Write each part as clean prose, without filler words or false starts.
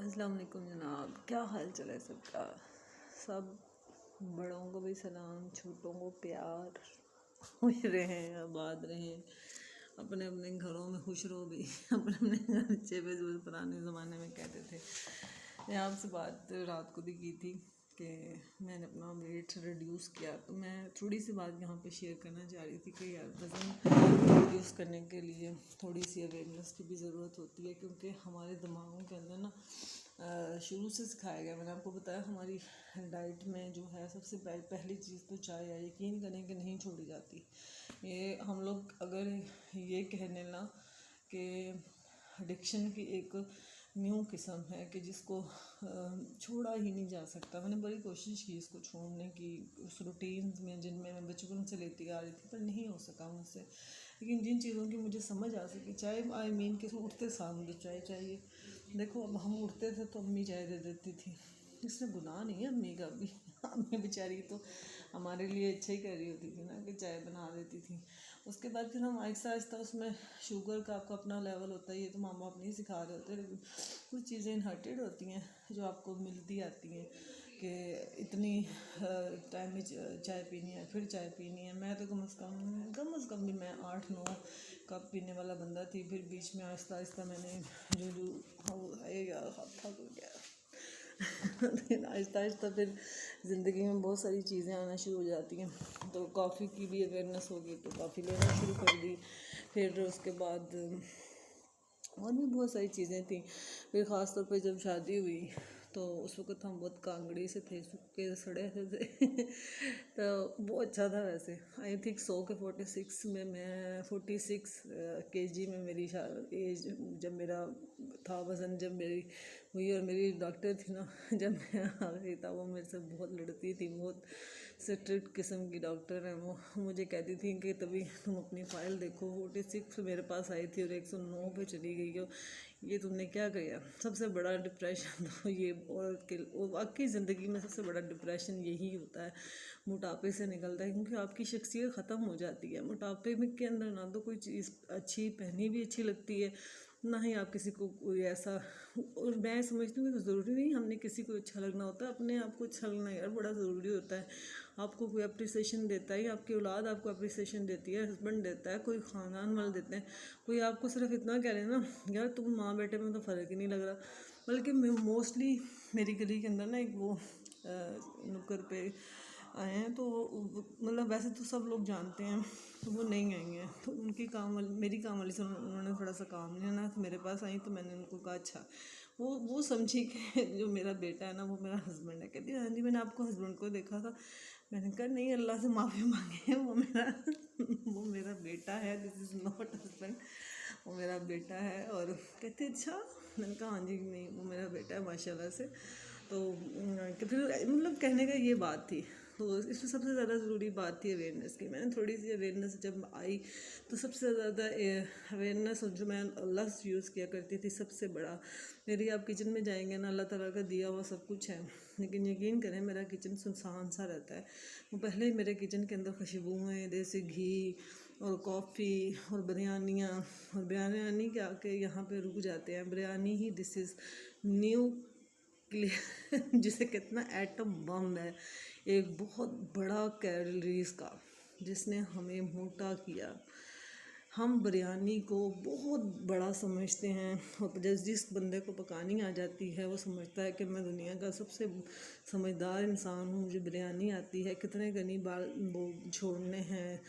अस्सलाम वालेकुम जनाब, क्या हाल चाल है सबका। सब बड़ों को भी सलाम, छोटों को प्यार। खुश रहें, आबाद रहें, अपने अपने घरों में खुश रहो भी। अपने अपने बच्चे पे जो पुराने ज़माने में कहते थे। मैं आपसे बात रात को भी की थी कि मैंने अपना वेट रिड्यूस किया, तो मैं थोड़ी सी बात यहाँ पे शेयर करना चाह रही थी कि यार वज़न रिड्यूस करने के लिए थोड़ी सी अवेयरनेस की भी ज़रूरत होती है, क्योंकि हमारे दिमागों के अंदर ना शुरू से सिखाया गया। मैंने आपको बताया हमारी डाइट में जो है सबसे पहली चीज़ तो चाय है। यकीन करें कि नहीं छोड़ी जाती। ये हम लोग अगर ये कहने ना कि एडिक्शन की एक न्यू किस्म है कि जिसको छोड़ा ही नहीं जा सकता। मैंने बड़ी कोशिश की इसको छोड़ने की, उस रूटीन में जिनमें मैं बचपन से लेती आ रही थी, पर नहीं हो सका मुझसे। लेकिन जिन चीज़ों की मुझे समझ आ सकी, चाहे आई मीन कि उठते साथ मुझे चाय चाहिए। देखो अब हम उठते थे तो अम्मी चाय दे देती थी, इसमें गुनाह नहीं है अम्मी का भी। अम्मी बेचारी तो हमारे लिए अच्छा ही कर रही होती थी ना कि चाय बना देती थी। उसके बाद फिर हम आहिस्ता आहिस्ता उसमें शुगर का आपका अपना लेवल होता है, ये तो माँ बाप नहीं सिखा रहे होते, लेकिन कुछ चीज़ें इनहर्टेड होती हैं जो आपको मिलती आती हैं कि इतनी टाइम में चाय पीनी है, फिर चाय पीनी है। मैं तो कम से कम भी मैं 8-9 कप पीने वाला बंदा थी। फिर बीच में आहिस्ता आहिस्ता मैंने यार हाथ थक गया। आहिस्ता आहिस्ता फिर ज़िंदगी में बहुत सारी चीज़ें आना शुरू हो जाती हैं, तो कॉफ़ी की भी अवेयरनेस होगी तो कॉफ़ी लेना शुरू कर दी। फिर उसके बाद और भी बहुत सारी चीज़ें थी। फिर ख़ास तौर पे जब शादी हुई तो उस वक़्त हम बहुत कांगड़ी से थे, सूखे सड़े से थे। तो वो अच्छा था वैसे। आई थिंक 100 के 46 में, मैं 46 केजी में मेरी एज, जब मेरा था वज़न, जब मेरी हुई। और मेरी डॉक्टर थी ना, जब मैं आ गई था, वो मेरे से बहुत लड़ती थी। बहुत स्ट्रिक्ट किस्म की डॉक्टर है वो। मुझे कहती थी कि तभी तुम अपनी फ़ाइल देखो, 46 मेरे पास आई थी और 109 पे चली गई हो, ये तुमने क्या किया। सबसे बड़ा डिप्रेशन तो ये, और वाकई ज़िंदगी में सबसे बड़ा डिप्रेशन यही होता है, मोटापे से निकलता है, क्योंकि आपकी शख्सियत ख़त्म हो जाती है मोटापे में के अंदर। ना तो कोई चीज़ अच्छी पहनी भी अच्छी लगती है, ना ही आप किसी को कोई ऐसा। और मैं समझती हूँ कि ज़रूरी नहीं हमने किसी को अच्छा लगना होता है, अपने आप को अच्छा लगना यार बड़ा ज़रूरी होता है। आपको कोई अप्रिसिएशन देता है, आपकी औलाद आपको अप्रिसिएशन देती है, हस्बैंड देता है, कोई ख़ानदान वाले देते हैं। कोई आपको सिर्फ इतना कह रहे हैं ना, यार तुम माँ बेटे में तो फ़र्क ही नहीं लग रहा। बल्कि मोस्टली मेरी गली के अंदर ना एक वो नुक्कड़ पे आए हैं, तो मतलब वैसे तो सब लोग जानते हैं, तो वो नहीं आएंगे। तो उनकी काम वाली, मेरी काम वाली से उन्होंने थोड़ा सा काम नहीं ना, तो मेरे पास आई। तो मैंने उनको कहा अच्छा, वो समझी कि जो मेरा बेटा है ना वो मेरा हस्बैंड है। कहती हाँ जी, मैंने आपको हस्बैंड को देखा था। मैंने कहा नहीं, अल्लाह से माफ़ी मांगे, वो मेरा बेटा है, दिस इज़ नॉट हस्बैंड, वो मेरा बेटा है। और कहते अच्छा। मैंने कहा हाँ जी, नहीं वो मेरा बेटा है माशाल्लाह से। तो फिर मतलब कहने का ये बात थी। तो इसमें सबसे ज़्यादा ज़रूरी बात थी अवेयरनेस की। मैंने थोड़ी सी अवेयरनेस जब आई तो सबसे ज़्यादा अवेयरनेस जो मैं लफ्ज़ यूज़ किया करती थी, सबसे बड़ा, मेरी आप किचन में जाएंगे ना, अल्लाह ताला का दिया हुआ सब कुछ है, लेकिन यकीन करें मेरा किचन सुनसान सा रहता है। वो पहले ही मेरे किचन के अंदर खुशबुएँ, देसी घी और कॉफ़ी और बिरयानियाँ, और बिरयानी के आके यहाँ पे रुक जाते हैं। बिरयानी ही दिस इज़ न्यू जिसे कितना एटम बम है, एक बहुत बड़ा कैलोरीज का, जिसने हमें मोटा किया। हम बिरयानी को बहुत बड़ा समझते हैं, और जिस बंदे को पकानी आ जाती है वो समझता है कि मैं दुनिया का सबसे समझदार इंसान हूँ, मुझे बिरयानी आती है। कितने गनी बाल वो छोड़ने हैं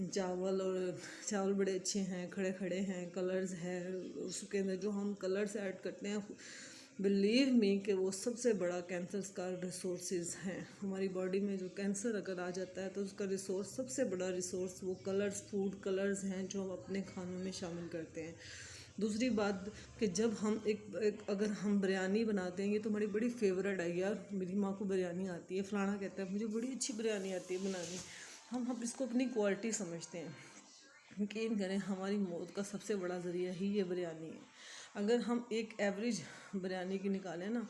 चावल, और चावल बड़े अच्छे हैं, खड़े खड़े हैं, कलर्स है उसके अंदर जो हम कलर्स ऐड करते हैं, बिलीव मी कि वो सबसे बड़ा कैंसर का रिसोर्सेज हैं। हमारी बॉडी में जो कैंसर अगर आ जाता है तो उसका रिसोर्स, सबसे बड़ा रिसोर्स वो कलर्स, फूड कलर्स हैं जो हम अपने खानों में शामिल करते हैं। दूसरी बात कि जब हम अगर हम बिरयानी बनाते हैं, ये तो हमारी बड़ी फेवरेट है यार, मेरी माँ को बिरयानी आती है, फलाना कहता है मुझे बड़ी अच्छी बिरयानी आती है बनानी। हम इसको अपनी क्वालिटी समझते हैं। यकीन करें हमारी मौत का सबसे बड़ा ज़रिया ही ये बिरयानी है। अगर हम एक एवरेज बिरयानी की निकालें ना,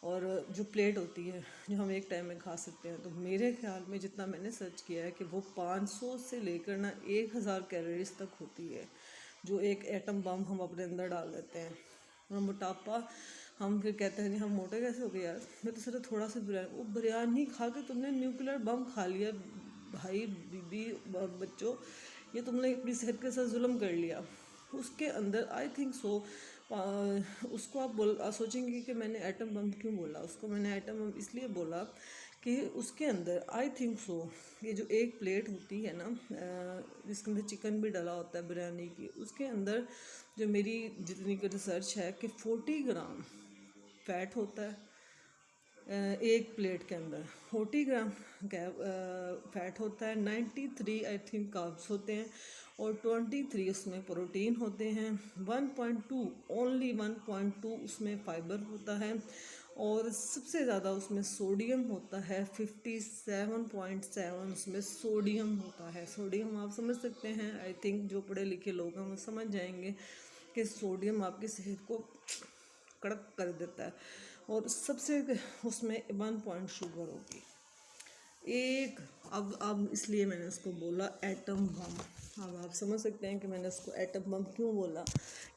और जो प्लेट होती है जो हम एक टाइम में खा सकते हैं, तो मेरे ख्याल में जितना मैंने सर्च किया है कि वो 500 से लेकर ना 1000 कैलोरीज तक होती है, जो एक एटम बम हम अपने अंदर डाल देते हैं। और मोटापा हम फिर कहते हैं कि हम मोटे कैसे हो गए यार, मैं तो सिर्फ थोड़ा सा बिरयानी, वो बिरयानी खा के तुमने न्यूक्लियर बम खा लिया भाई बीबी बच्चों, ये तुमने अपनी सेहत के साथ जुल्म कर लिया। उसके अंदर आई थिंक सो उसको आप सोचेंगे कि मैंने एटम बम क्यों बोला उसको, मैंने एटम बम इसलिए बोला कि उसके अंदर आई थिंक सो ये जो एक प्लेट होती है ना जिसके अंदर चिकन भी डाला होता है बिरयानी की, उसके अंदर जो मेरी जितनी रिसर्च है कि 40 ग्राम फैट होता है एक प्लेट के अंदर, 40 ग्राम फैट होता है, 93 आई थिंक कार्ब्स होते हैं और 23 उसमें प्रोटीन होते हैं, 1.2 ओनली 1.2 उसमें फाइबर होता है और सबसे ज़्यादा उसमें सोडियम होता है, 57.7 उसमें सोडियम होता है। सोडियम आप समझ सकते हैं, आई थिंक जो पढ़े लिखे लोग हैं वो समझ जाएंगे कि सोडियम आपकी सेहत को कड़क कर देता है। और सबसे उसमें 1 पॉइंट शुगर होगी एक। अब इसलिए मैंने उसको बोला एटम बम। अब आप समझ सकते हैं कि मैंने उसको एटम बम क्यों बोला,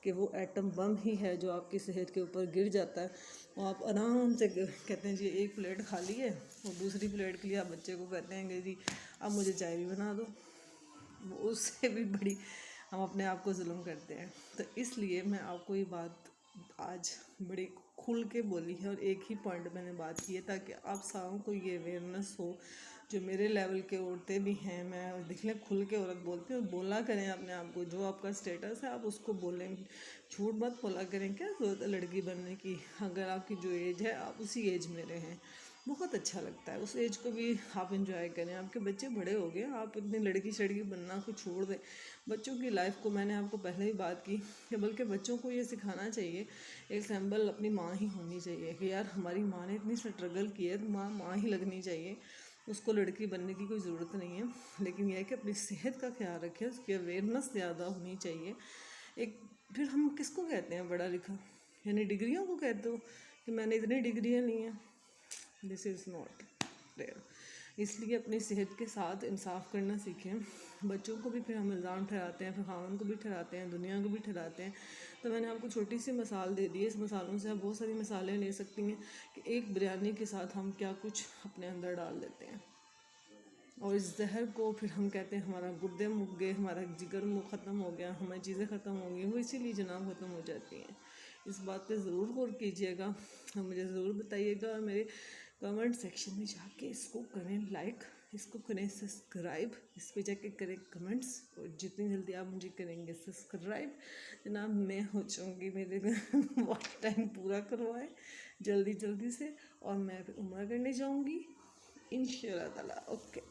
कि वो एटम बम ही है जो आपकी सेहत के ऊपर गिर जाता है और आप आराम से कहते हैं जी एक प्लेट खा ली है और दूसरी प्लेट के लिए आप बच्चे को कहते हैं कि जी अब मुझे चाय भी बना दो, वो उससे भी बड़ी हम अपने आप को जुल्म करते हैं। तो इसलिए मैं आपको ये बात आज बड़ी खुल के बोली है और एक ही पॉइंट मैंने बात की है ताकि आप सबों को ये अवेयरनेस हो, जो मेरे लेवल के औरतें भी हैं। मैं देख लें खुल के औरत बोलती हूँ, बोला करें अपने आप को, जो आपका स्टेटस है आप उसको बोलें, झूठ मत बोला करें। क्या जरूरत है लड़की बनने की, अगर आपकी जो एज है आप उसी एज में रहें, बहुत अच्छा लगता है, उस एज को भी आप इंजॉय करें। आपके बच्चे बड़े हो गए, आप इतनी लड़की शड़की बनना को छोड़ दें। बच्चों की लाइफ को मैंने आपको पहले ही बात की कि बल्कि बच्चों को ये सिखाना चाहिए, एग्जाम्पल अपनी माँ ही होनी चाहिए कि यार हमारी माँ ने इतनी स्ट्रगल की है तो माँ ही लगनी चाहिए, उसको लड़की बनने की कोई ज़रूरत नहीं है। लेकिन यह है कि अपनी सेहत का ख्याल रखें, उसकी अवेयरनेस ज़्यादा होनी चाहिए। एक फिर हम किसको कहते हैं पढ़ा लिखा, यानी डिग्रियों को कहते हो कि मैंने इतनी डिग्रियाँ ली हैं, दिस इज़ नॉट देयर। इसलिए अपनी सेहत के साथ इंसाफ करना सीखें। बच्चों को भी फिर हम इल्ज़ाम ठहराते हैं, फिर खावन को भी ठहराते हैं, दुनिया को भी ठहराते हैं। तो मैंने आपको छोटी सी मिसाल दे दी है, इस मिसालों से आप बहुत सारी मिसालें ले सकती हैं कि एक बिरयानी के साथ हम क्या कुछ अपने अंदर डाल देते हैं और इस जहर को फिर हम कहते हैं हमारा गुर्दे मुक गए, हमारा जिगर मुँह ख़त्म हो गया, हमारी चीज़ें ख़त्म हो गई, वो इसीलिए जनाब ख़त्म हो जाती हैं। इस बात पे ज़रूर गौर कीजिएगा और मुझे ज़रूर बताइएगा और मेरे कमेंट सेक्शन में जाके इसको करें लाइक, इसको करें सब्सक्राइब, इस पे जाके करें कमेंट्स और जितनी जल्दी आप मुझे करेंगे सब्सक्राइब जनाब मैं हो जाऊँगी, मेरे वॉच टाइम पूरा करवाएं जल्दी जल्दी से और मैं उम्र करने जाऊँगी इंशाल्लाह ताला। ओके।